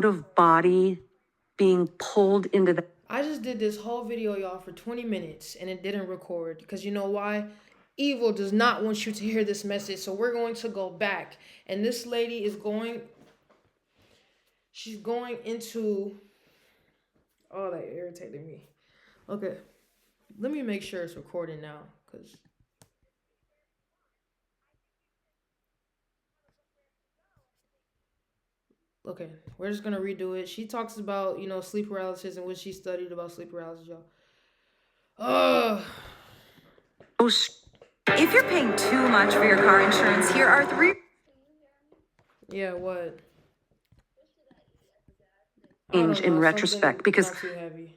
of body being pulled into the. I just did this whole video, y'all, for 20 minutes and it didn't record because you know why? Evil does not want you to hear this message. So we're going to go back. And this lady is she's going into, oh, that irritated me. Okay. Let me make sure it's recording now because. Okay, we're just gonna redo it. She talks about, sleep paralysis and what she studied about sleep paralysis, y'all. Ugh. If you're paying too much for your car insurance, here are 3. Yeah, what? Change in retrospect, because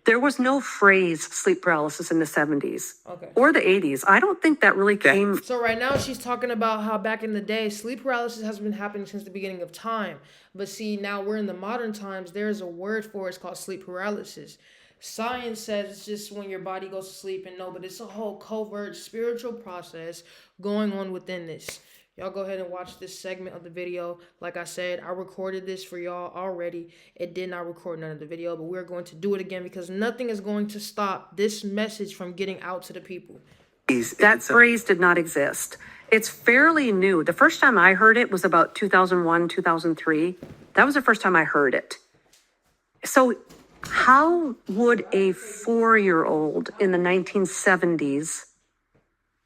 there was no phrase sleep paralysis in the 70s or the 80s. I don't think that really came. So right now she's talking about how back in the day, sleep paralysis has been happening since the beginning of time. But see, now we're in the modern times. There's a word for it. It's called sleep paralysis. Science says it's just when your body goes to sleep, and no, but it's a whole covert spiritual process going on within this. Y'all go ahead and watch this segment of the video. Like I said, I recorded this for y'all already. It did not record none of the video, but we're going to do it again because nothing is going to stop this message from getting out to the people. That phrase did not exist. It's fairly new. The first time I heard it was about 2001, 2003. That was the first time I heard it. So how would a 4-year-old in the 1970s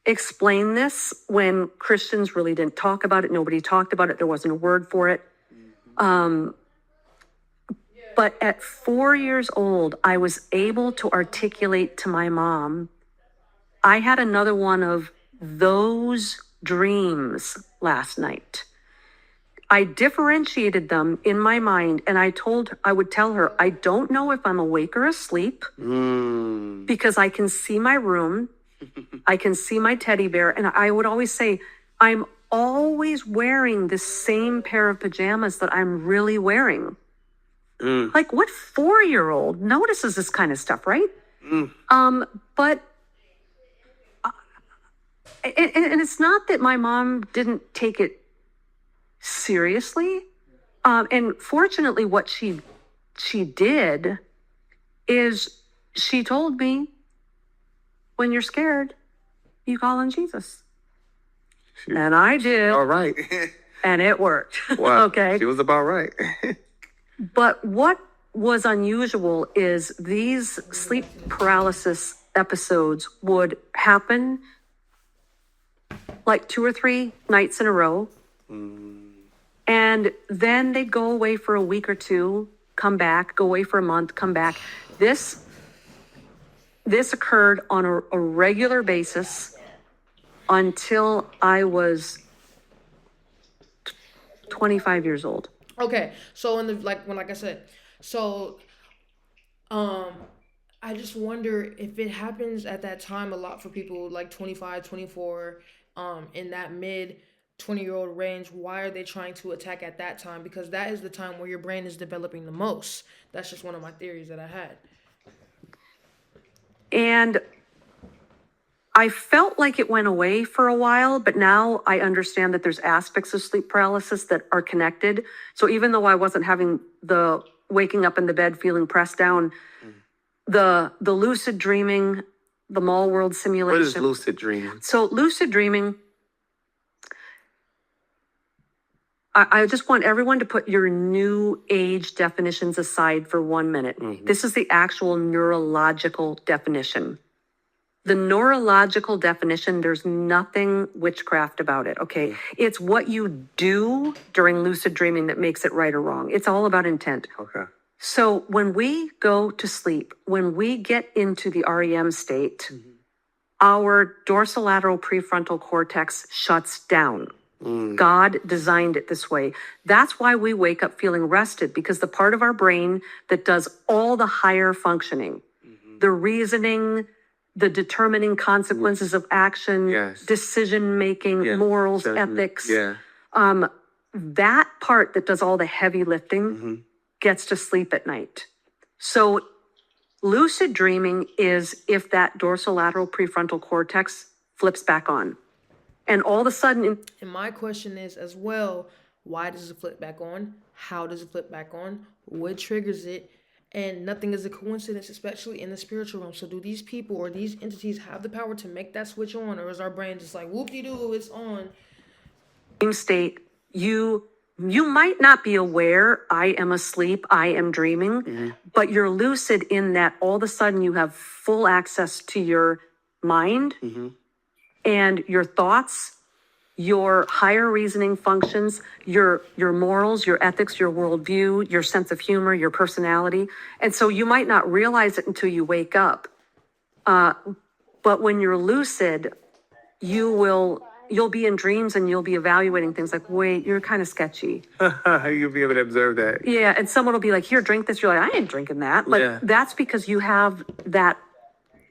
explain this when Christians really didn't talk about it? Nobody talked about it. There wasn't a word for it. But at 4 years old, I was able to articulate to my mom, I had another one of those dreams last night. I differentiated them in my mind, and I would tell her, I don't know if I'm awake or asleep because I can see my room. I can see my teddy bear. And I would always say, I'm always wearing the same pair of pajamas that I'm really wearing. Like, what 4-year-old notices this kind of stuff, right? But, and it's not that my mom didn't take it seriously. And fortunately, what she did is she told me, when you're scared, you call on Jesus. And I did. All right. And it worked. Wow. Okay. She was about right. But what was unusual is these sleep paralysis episodes would happen like 2 or 3 nights in a row. And then they'd go away for a week or two, come back, go away for a month, come back. This occurred on a regular basis until I was 25 years old. Okay, so like I said, so I just wonder if it happens at that time a lot for people like 25, 24, in that mid 20-year-old range. Why are they trying to attack at that time? Because that is the time where your brain is developing the most. That's just one of my theories that I had. And I felt like it went away for a while, but now I understand that there's aspects of sleep paralysis that are connected. So even though I wasn't having the waking up in the bed feeling pressed down, the lucid dreaming, the mall world simulation. What is lucid dreaming? So lucid dreaming, I just want everyone to put your new age definitions aside for 1 minute. This is the actual neurological definition. The neurological definition, there's nothing witchcraft about it, okay? It's what you do during lucid dreaming that makes it right or wrong. It's all about intent. Okay. So when we go to sleep, when we get into the REM state, our dorsolateral prefrontal cortex shuts down. God designed it this way. That's why we wake up feeling rested, because the part of our brain that does all the higher functioning, the reasoning, the determining consequences of action, decision making, morals, ethics, that part that does all the heavy lifting gets to sleep at night. So lucid dreaming is if that dorsolateral prefrontal cortex flips back on. And all of a sudden... And my question is as well, Why does it flip back on? How does it flip back on? What triggers it? And nothing is a coincidence, especially in the spiritual realm. So do these people or these entities have the power to make that switch on, or is our brain just like whoop-de-doo, it's on? Dream state, you might not be aware, I am asleep, I am dreaming, but you're lucid in that all of a sudden you have full access to your mind and your thoughts, your higher reasoning functions, your morals, your ethics, your worldview, your sense of humor, your personality. And so you might not realize it until you wake up. But when you're lucid, you'll be in dreams and you'll be evaluating things like, wait, you're kind of sketchy. You'll be able to observe that. Yeah, and someone will be like, here, drink this. You're like, I ain't drinking that. But Yeah. that's because you have that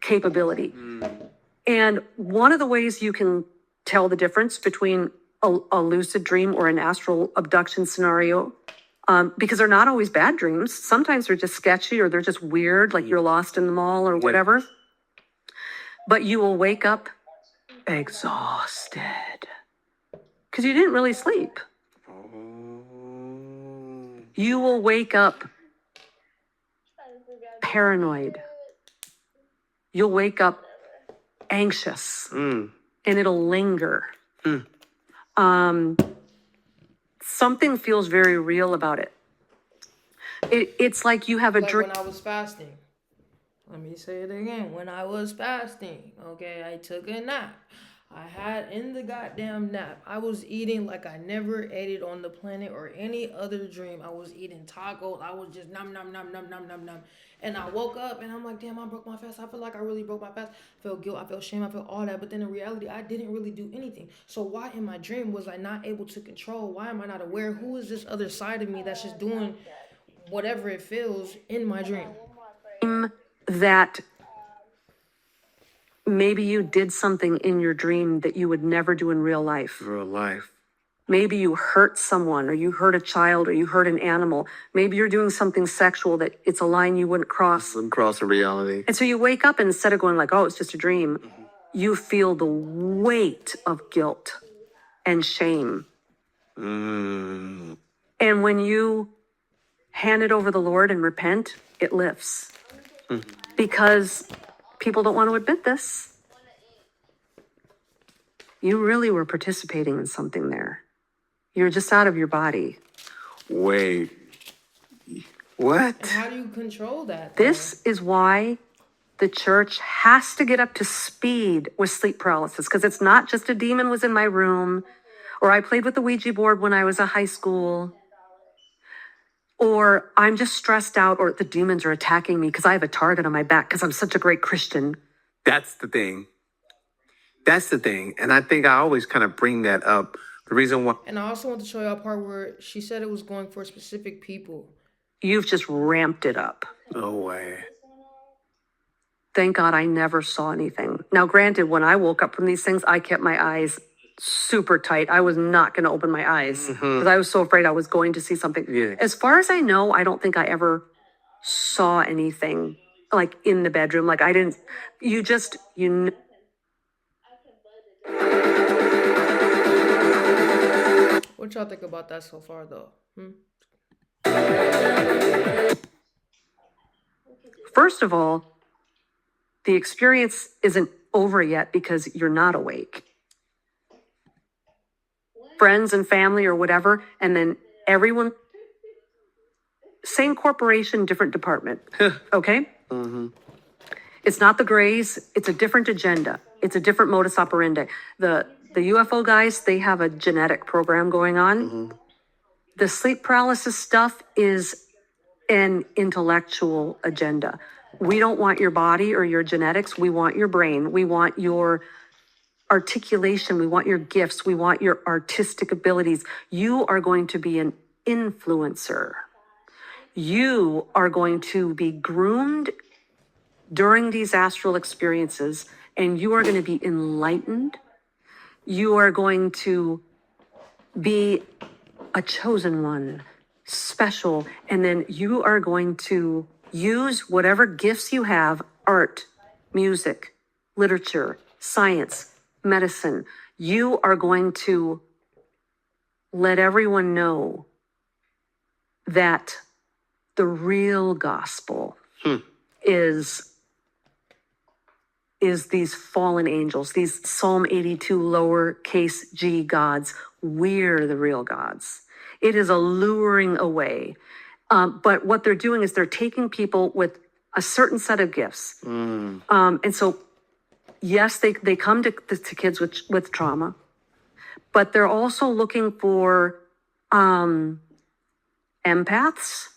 capability. And one of the ways you can tell the difference between a lucid dream or an astral abduction scenario, because they're not always bad dreams. Sometimes they're just sketchy or they're just weird, like you're lost in the mall or whatever. But you will wake up exhausted because you didn't really sleep. You will wake up paranoid. You'll wake up anxious and it'll linger. Something feels very real about it. It's like you have a Like drink. when I was fasting. Let me say it again. When I was fasting, okay, I took a nap. I had in the goddamn nap, I was eating like I never ate it on the planet or any other dream. I was eating tacos. I was just nom nom nom nom nom nom nom. And I woke up and I'm like, damn, I broke my fast. I feel like I really broke my fast. I felt guilt. I felt shame. I felt all that. But then in reality, I didn't really do anything. So why in my dream was I not able to control? Why am I not aware? Who is this other side of me that's just doing whatever it feels in my dream? That maybe you did something in your dream that you would never do in real life. Real life. Maybe you hurt someone or you hurt a child or you hurt an animal. Maybe you're doing something sexual that it's a line you wouldn't cross. Wouldn't cross a reality. And so you wake up and instead of going like, oh, it's just a dream, you feel the weight of guilt and shame. And when you hand it over the Lord and repent, it lifts. Because people don't want to admit this. You really were participating in something there. You're just out of your body. Wait. What? And how do you control that? This is why the church has to get up to speed with sleep paralysis, because it's not just a demon was in my room, or I played with the Ouija board when I was in high school, or I'm just stressed out, or the demons are attacking me because I have a target on my back because I'm such a great Christian. That's the thing. That's the thing. And I think I always kind of bring that up. The reason why. And I also want to show you a part where she said it was going for specific people. You've just ramped it up. No way. Thank God I never saw anything. Now, granted, when I woke up from these things, I kept my eyes super tight. I was not going to open my eyes because I was so afraid I was going to see something. Yeah. As far as I know, I don't think I ever saw anything like in the bedroom. Like I didn't, What y'all think about that so far, though? First of all, the experience isn't over yet because you're not awake. Friends and family or whatever, and then everyone, same corporation, different department, okay? It's not the Grays, it's a different agenda. It's a different modus operandi. The UFO guys, they have a genetic program going on. The sleep paralysis stuff is an intellectual agenda. We don't want your body or your genetics. We want your brain. We want your articulation. We want your gifts. We want your artistic abilities. You are going to be an influencer. You are going to be groomed during these astral experiences, and you are going to be enlightened. You are going to be a chosen one, special, and then you are going to use whatever gifts you have, art, music, literature, science, medicine. You are going to let everyone know that the real gospel is these fallen angels, these Psalm 82 lowercase g gods. We're the real gods. It is a luring away. But what they're doing is they're taking people with a certain set of gifts. And so, yes, they come to kids with trauma, but they're also looking for empaths,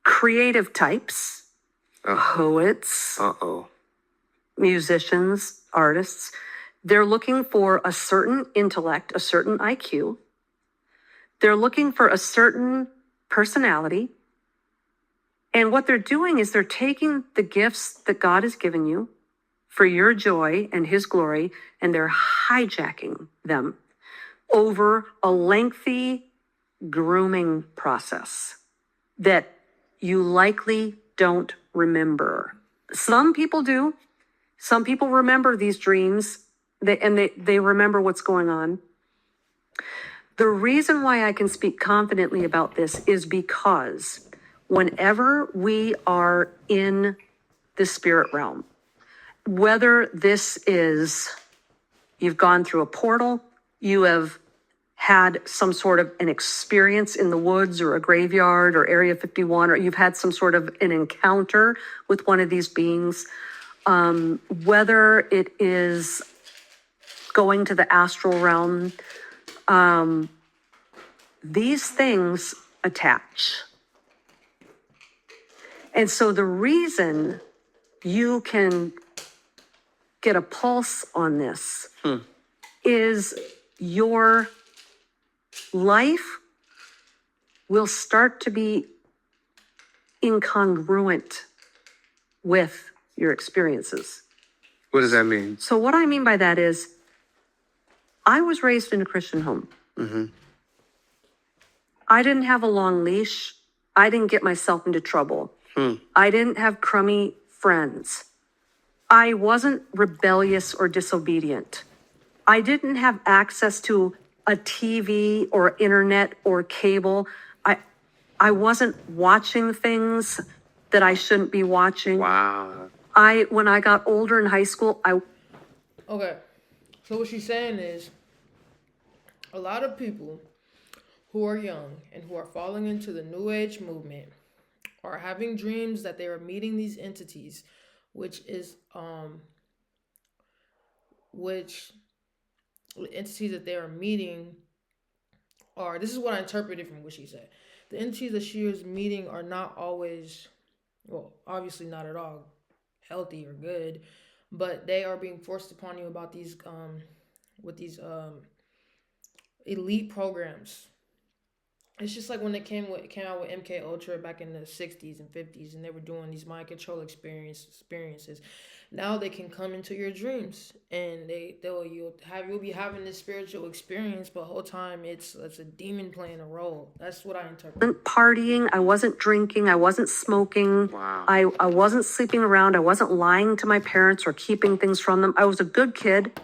creative types, poets, musicians, artists. They're looking for a certain intellect, a certain IQ. They're looking for a certain personality. And what they're doing is they're taking the gifts that God has given you for your joy and his glory, and they're hijacking them over a lengthy grooming process that you likely don't remember. Some people do. Some people remember these dreams, they remember what's going on. The reason why I can speak confidently about this is because whenever we are in the spirit realm, whether this is you've gone through a portal, you have had some sort of an experience in the woods or a graveyard or Area 51, or you've had some sort of an encounter with one of these beings, whether it is going to the astral realm, these things attach. And so the reason you can get a pulse on this is your life will start to be incongruent with your experiences. What does that mean? So what I mean by that is, I was raised in a Christian home. I didn't have a long leash. I didn't get myself into trouble. I didn't have crummy friends. I wasn't rebellious or disobedient. I didn't have access to a TV or internet or cable. I wasn't watching things that I shouldn't be watching. Wow. When I got older in high school, Okay. So what she's saying is, a lot of people who are young and who are falling into the New Age movement are having dreams that they are meeting these entities, which the entities that they are meeting are, this is what I interpreted from what she said. The entities that she is meeting are not always, well, obviously not at all healthy or good, but they are being forced upon you about these with these elite programs. It's just like when it came out with MK Ultra back in the 60s and 50s, and they were doing these mind control experiences. Now they can come into your dreams, and you'll be having this spiritual experience, but the whole time it's a demon playing a role. That's what I interpret. wasn't partying, I wasn't drinking, I wasn't smoking. Wow. I wasn't sleeping around, I wasn't lying to my parents or keeping things from them. I was a good kid.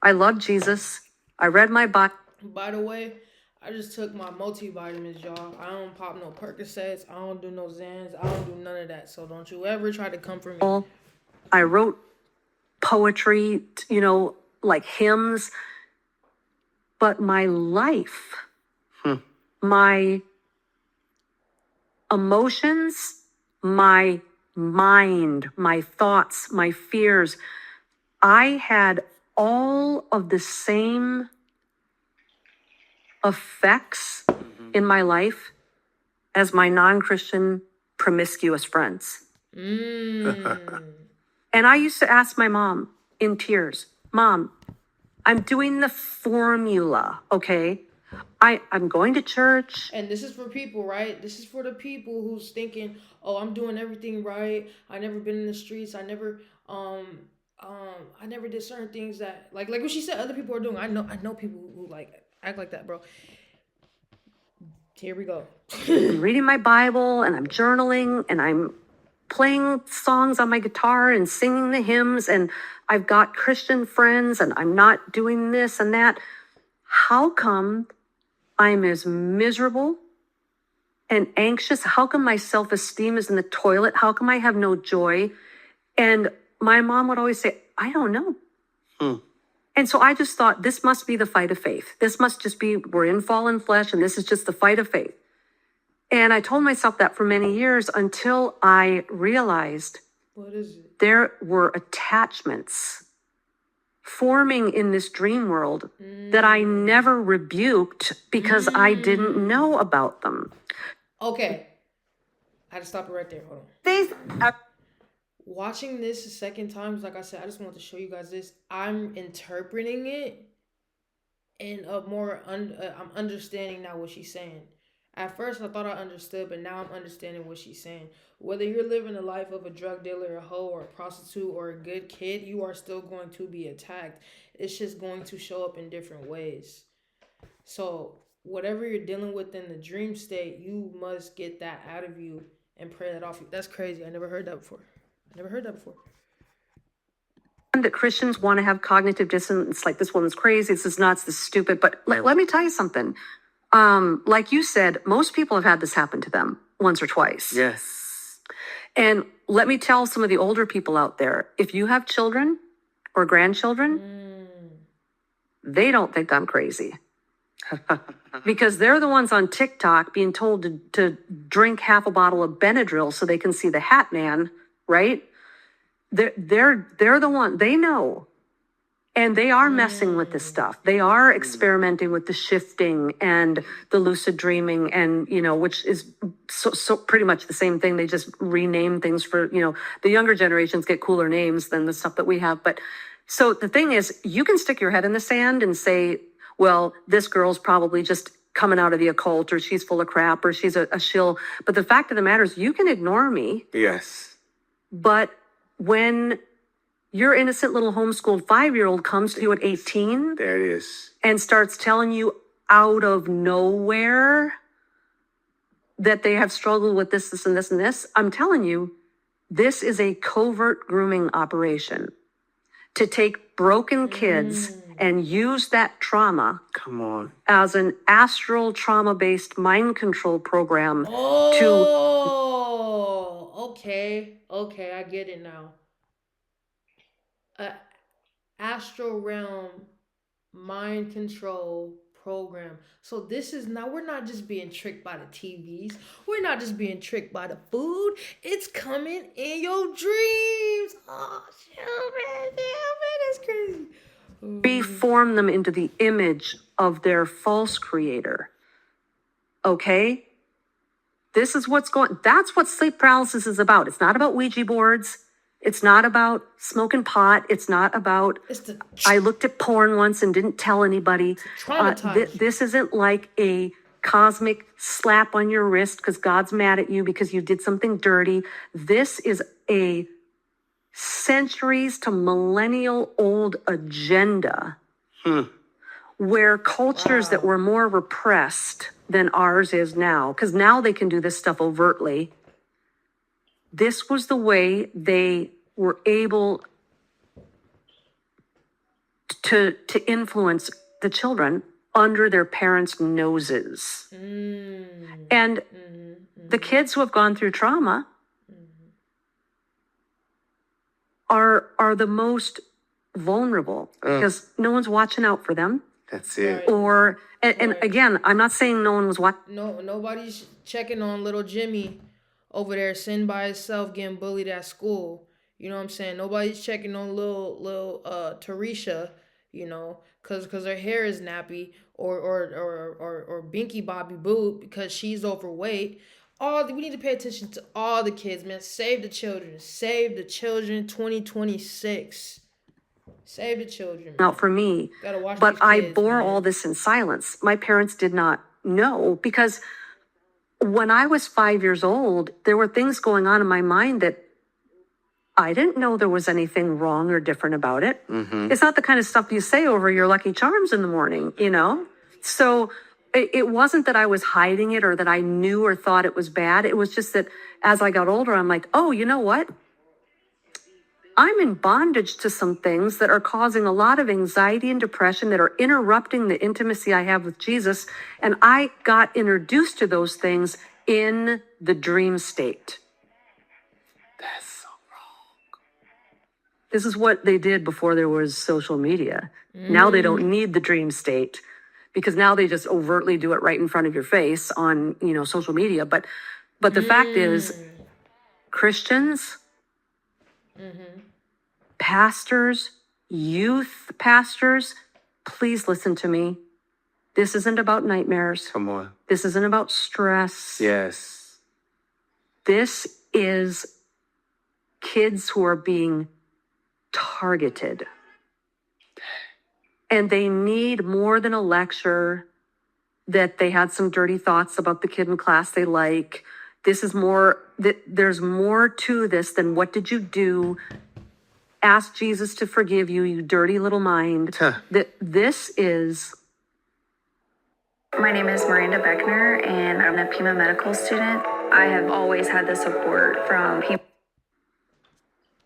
I loved Jesus. I read my Bible. By the way, I just took my multivitamins, y'all. I don't pop no Percocets. I don't do no Xans. I don't do none of that. So don't you ever try to come for me. I wrote poetry, like hymns. But my life, my emotions, my mind, my thoughts, my fears, I had all of the same effects in my life as my non-Christian promiscuous friends. And I used to ask my mom in tears, Mom, I'm doing the formula, okay? I'm going to church. And this is for people, right? This is for the people who's thinking, oh, I'm doing everything right. I never been in the streets. I never did certain things that like what she said other people are doing. I know people who like act like that, bro. Here we go. I'm reading my Bible and I'm journaling and I'm playing songs on my guitar and singing the hymns, and I've got Christian friends and I'm not doing this and that. how come I'm as miserable and anxious? How come my self-esteem is in the toilet? How come I have no joy? And my mom would always say, I don't know. And so I just thought, this must be the fight of faith. This must just be, we're in fallen flesh, and this is just the fight of faith. And I told myself that for many years until I realized What is it? there were attachments forming in this dream world that I never rebuked because I didn't know about them. Okay. I had to stop it right there. Hold on. These are Watching this a second time, like I said, I just want to show you guys this. I'm interpreting it in a more, I'm understanding now what she's saying. At first, I thought I understood, but now I'm understanding what she's saying. Whether you're living the life of a drug dealer, a hoe, or a prostitute, or a good kid, you are still going to be attacked. It's just going to show up in different ways. So, whatever you're dealing with in the dream state, you must get that out of you and pray that off you. That's crazy. I never heard that before. That Christians want to have cognitive dissonance, like this woman's crazy, this is nuts, this is stupid. But let me tell you something. Like you said, most people have had this happen to them once or twice. Yes. And let me tell some of the older people out there, if you have children or grandchildren, they don't think I'm crazy. Because they're the ones on TikTok being told to drink half a bottle of Benadryl so they can see the Hat Man, right? They're the one, they know. And they are messing with this stuff. They are experimenting with the shifting and the lucid dreaming, and, which is so pretty much the same thing. They just rename things for, the younger generations get cooler names than the stuff that we have. But so the thing is, you can stick your head in the sand and say, well, this girl's probably just coming out of the occult, or she's full of crap, or she's a shill. But the fact of the matter is, you can ignore me. Yes. But when your innocent little homeschooled 5-year-old comes to you at 18 There it is. and starts telling you out of nowhere that they have struggled with this, and this, and this, I'm telling you, this is a covert grooming operation to take broken kids and use that trauma Come on. as an astral trauma-based mind control program to Okay, I get it now. Astral realm mind control program. So this is now, we're not just being tricked by the TVs. We're not just being tricked by the food. It's coming in your dreams. Oh, man, that's crazy. reform them into the image of their false creator. Okay? This is that's what sleep paralysis is about. It's not about Ouija boards. It's not about smoking pot. It's not about, I looked at porn once and didn't tell anybody. Traumatized. This isn't like a cosmic slap on your wrist because God's mad at you because you did something dirty. This is a centuries to millennial old agenda where cultures that were more repressed than ours is now, because now they can do this stuff overtly. This was the way they were able to influence the children under their parents' noses. And the kids who have gone through trauma are the most vulnerable because no one's watching out for them. That's it. Or, and again, I'm not saying no one was watching. Nobody's checking on little Jimmy over there sitting by himself getting bullied at school. You know what I'm saying? Nobody's checking on little Tarisha, cause her hair is nappy, or Binky Bobby Boo because she's overweight. We need to pay attention to all the kids, man. Save the children. 2026. Save the children, man. Out for me. Gotta watch But these I kids, bore man. all this in silence. My parents did not know because when I was 5 years old, there were things going on in my mind that I didn't know there was anything wrong or different about it. It's not the kind of stuff you say over your Lucky Charms in the morning, So it wasn't that I was hiding it or that I knew or thought it was bad. It was just that as I got older, I'm like, oh, you know what? I'm in bondage to some things that are causing a lot of anxiety and depression that are interrupting the intimacy I have with Jesus. And I got introduced to those things in the dream state. That's so wrong. This is what they did before there was social media. Now they don't need the dream state because now they just overtly do it right in front of your face on, social media. But the fact is, Christians, pastors, youth pastors, please listen to me. This isn't about nightmares. Come on. This isn't about stress. Yes. This is kids who are being targeted. And they need more than a lecture that they had some dirty thoughts about the kid in class they like. This is more, there's more to this than what did you do? Ask Jesus to forgive you, you dirty little mind. This is... My name is Miranda Beckner, and I'm a Pima medical student. I have always had the support from people.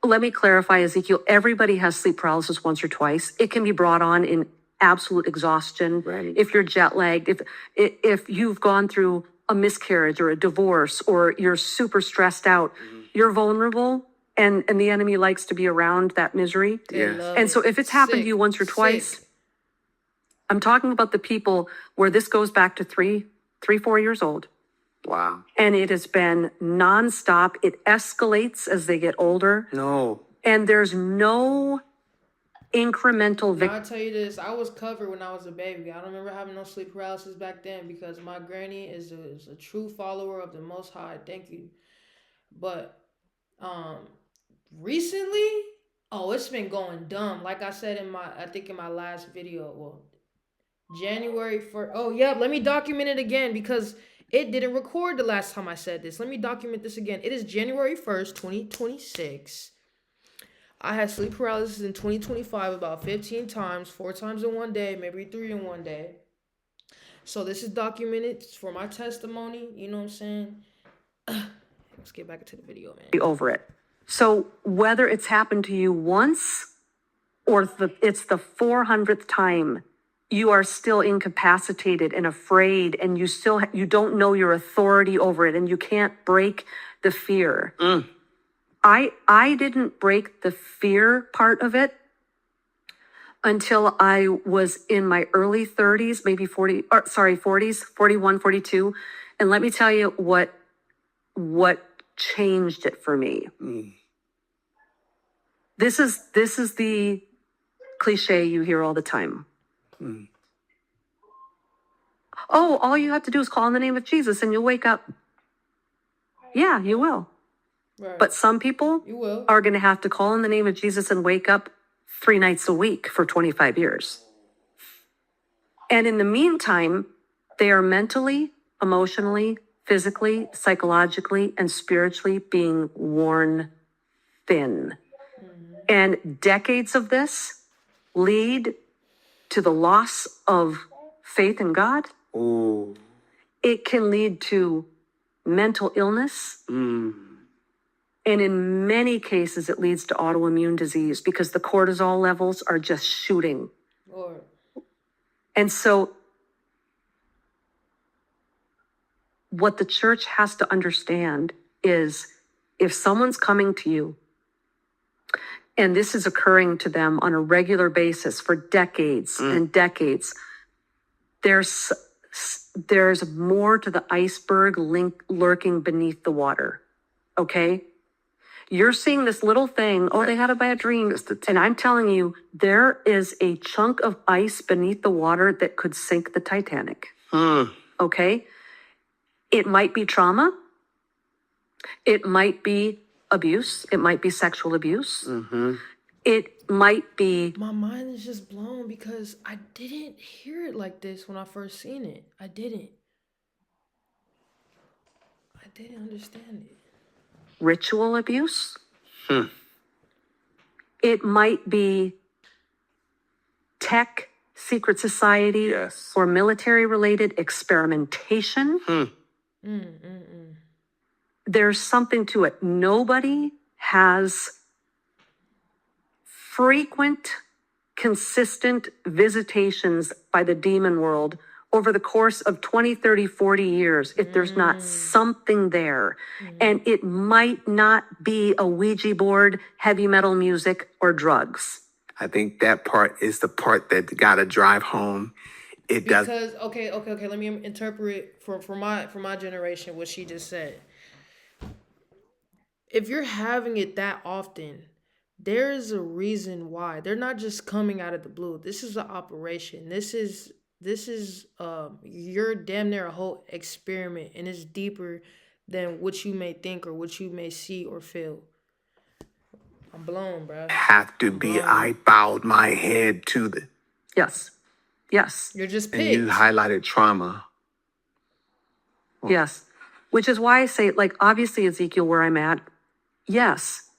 Let me clarify, Ezekiel. Everybody has sleep paralysis once or twice. It can be brought on in absolute exhaustion. Right. If you're jet lagged, if you've gone through a miscarriage or a divorce, or you're super stressed out, you're vulnerable, and the enemy likes to be around that misery. Yes. And so if it's happened to you once or twice, I'm talking about the people where this goes back to 4 years old. Wow. And it has been nonstop. It escalates as they get older. No. And there's no incremental Now, I'll tell you this, I was covered when I was a baby. I don't remember having no sleep paralysis back then because my granny is a true follower of the Most High. Thank you. But recently, it's been going dumb. Like I said in my last video, January 1st. Oh, yeah, let me document it again because it didn't record the last time I said this. Let me document this again. It is January 1st, 2026. I had sleep paralysis in 2025 about 15 times, 4 times in one day, maybe 3 in one day. So this is documented for my testimony. You know what I'm saying? Let's get back into the video, man. over it. So whether it's happened to you once or it's the 400th time, you are still incapacitated and afraid, and you don't know your authority over it, and you can't break the fear. I didn't break the fear part of it until I was in my early 30s, maybe 40s, 41, 42. And let me tell you what changed it for me. This is the cliche you hear all the time. Oh, all you have to do is call on the name of Jesus and you'll wake up. Yeah, you will. Right. But some people are going to have to call on the name of Jesus and wake up 3 nights a week for 25 years. And in the meantime, they are mentally, emotionally, physically, psychologically, and spiritually being worn thin. And decades of this lead to the loss of faith in God. Ooh. It can lead to mental illness. And in many cases, it leads to autoimmune disease because the cortisol levels are just shooting. Lord. And so what the church has to understand is if someone's coming to you and this is occurring to them on a regular basis for decades and decades, there's more to the iceberg lurking beneath the water, okay? You're seeing this little thing, they had a bad dream. And I'm telling you, there is a chunk of ice beneath the water that could sink the Titanic. Okay? It might be trauma. It might be abuse. It might be sexual abuse. It might be... My mind is just blown because I didn't hear it like this when I first seen it. I didn't understand it. Ritual abuse. It might be tech, secret society, or military-related experimentation. There's something to it. Nobody has frequent, consistent visitations by the demon world over the course of 20, 30, 40 years, if there's not something there, and it might not be a Ouija board, heavy metal music, or drugs. I think that part is the part that gotta drive home. It does. Because okay. Let me interpret for my generation what she just said. If you're having it that often, there is a reason why. They're not just coming out of the blue. This is an operation. This is you're damn near a whole experiment, and it's deeper than what you may think or what you may see or feel. I'm blown, bro. Have to be. I bowed my head to the. Yes. Yes. You're just And you picked. highlighted trauma. Yes. Which is why I say, like, obviously, Ezekiel, where I'm at, yes,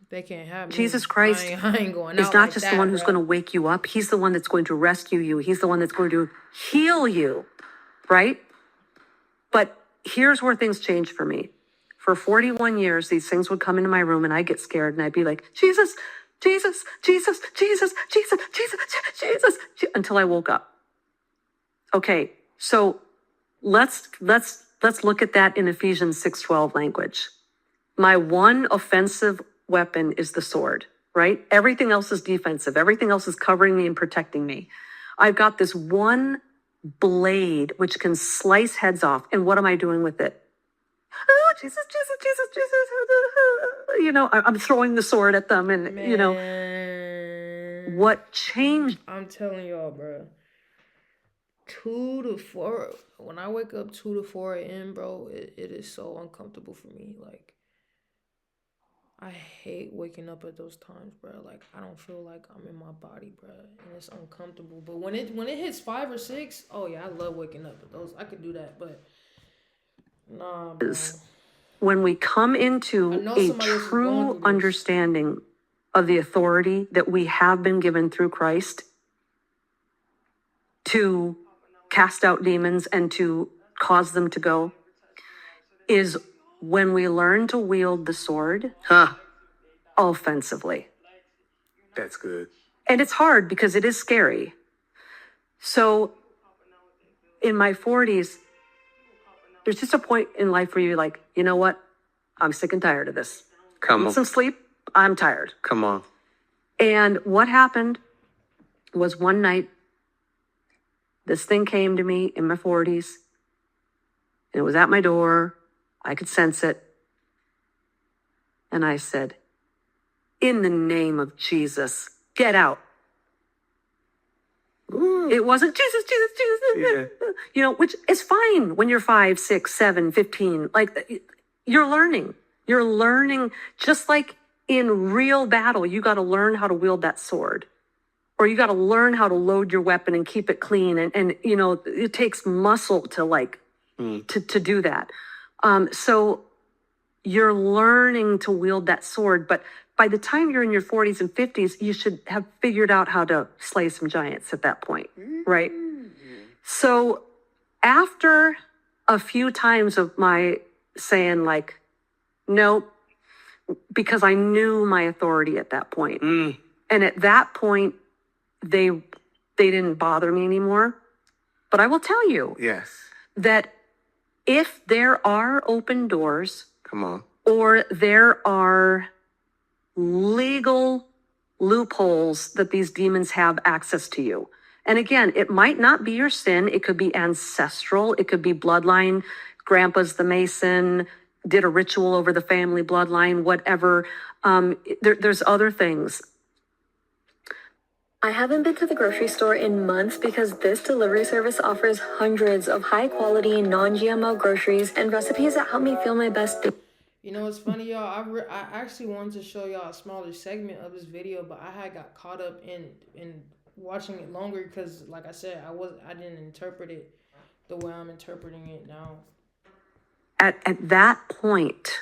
They can't have me. Jesus Christ I ain't going is out not like just that, the one who's bro. going to wake you up. He's the one that's going to rescue you. He's the one that's going to heal you, right? But here's where things change for me. For 41 years, these things would come into my room and I'd get scared and I'd be like, Jesus, Jesus, Jesus, Jesus, Jesus, Jesus, Jesus, until I woke up. Okay, so let's look at that in Ephesians 6:12 language. My one offensive weapon is the sword, right? Everything else is defensive. Everything else is covering me and protecting me. I've got this one blade which can slice heads off. And what am I doing with it? Oh, Jesus, Jesus, Jesus, Jesus. You know, I'm throwing the sword at them. And, Man, you know, what changed? I'm telling y'all, bro. 2 to 4. When I wake up 2 to 4 a.m., bro, it is so uncomfortable for me. Like, I hate waking up at those times, bro. Like, I don't feel like I'm in my body, bro, and it's uncomfortable. But when it hits 5 or 6, oh yeah, I love waking up at those. I could do that, but nah, bro. When we come into I know a somebody else is going true through this. understanding of the authority that we have been given through Christ to cast out demons and to cause them to go, is when we learn to wield the sword offensively. That's good. And it's hard because it is scary. So in my 40s, there's just a point in life where you're like, you know what? I'm sick and tired of this. Come Need on. some sleep. I'm tired. Come on. And what happened was one night, this thing came to me in my 40s, and it was at my door. I could sense it. And I said, in the name of Jesus, get out. Ooh. It wasn't Jesus, Jesus, Jesus. Yeah. You know, which is fine when you're 5, 6, 7, 15. Like, you're learning. You're learning, just like in real battle, you got to learn how to wield that sword. Or you got to learn how to load your weapon and keep it clean. And you know, it takes muscle to like, to do that. So you're learning to wield that sword. But by the time you're in your 40s and 50s, you should have figured out how to slay some giants at that point, right? So after a few times of my saying like, no, because I knew my authority at that point. And at that point, they didn't bother me anymore. But I will tell you Yes. that if there are open doors, Come on. or there are legal loopholes that these demons have access to you. And again, it might not be your sin. It could be ancestral. It could be bloodline. Grandpa's the Mason, did a ritual over the family bloodline, whatever. There's other things. I haven't been to the grocery store in months because this delivery service offers hundreds of high-quality, non-GMO groceries and recipes that help me feel my best. You know what's funny, y'all? I actually wanted to show y'all a smaller segment of this video, but I had got caught up in watching it longer because, like I said, I didn't interpret it the way I'm interpreting it now. At that point,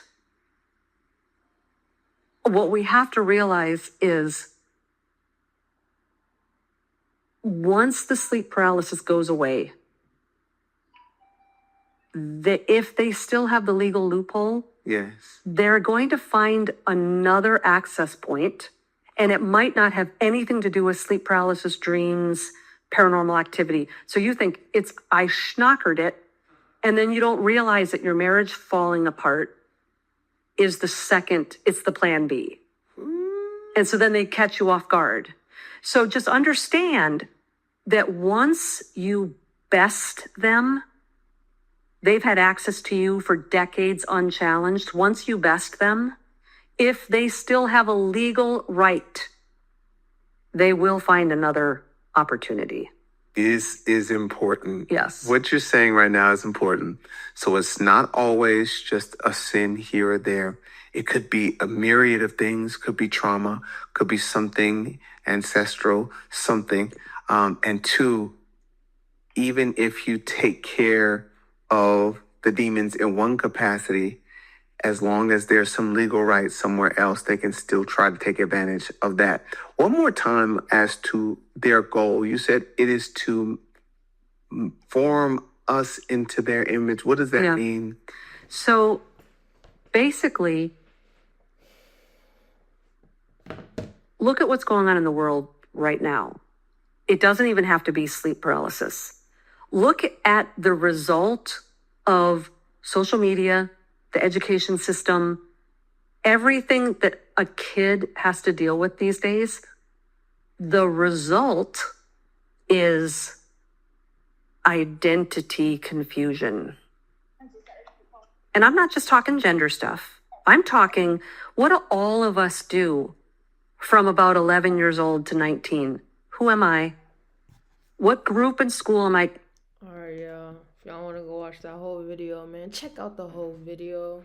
what we have to realize is once the sleep paralysis goes away, if they still have the legal loophole, Yes. they're going to find another access point, and it might not have anything to do with sleep paralysis, dreams, paranormal activity. So you think I schnockered it, and then you don't realize that your marriage falling apart is it's the plan B. And so then they catch you off guard. So just understand that once you best them, they've had access to you for decades unchallenged. Once you best them, if they still have a legal right, they will find another opportunity. Is important. Yes. What you're saying right now is important. So it's not always just a sin here or there. It could be a myriad of things, could be trauma, could be something ancestral, something. And two, even if you take care of the demons in one capacity, as long as there's some legal rights somewhere else, they can still try to take advantage of that. One more time as to their goal. You said it is to form us into their image. What does that Yeah. mean? So basically, look at what's going on in the world right now. It doesn't even have to be sleep paralysis. Look at the result of social media, the education system, everything that a kid has to deal with these days. The result is identity confusion. And I'm not just talking gender stuff. I'm talking, what do all of us do from about 11 years old to 19? Who am I? What group in school am I? Alright, yeah. If y'all want to go watch that whole video, man, check out the whole video.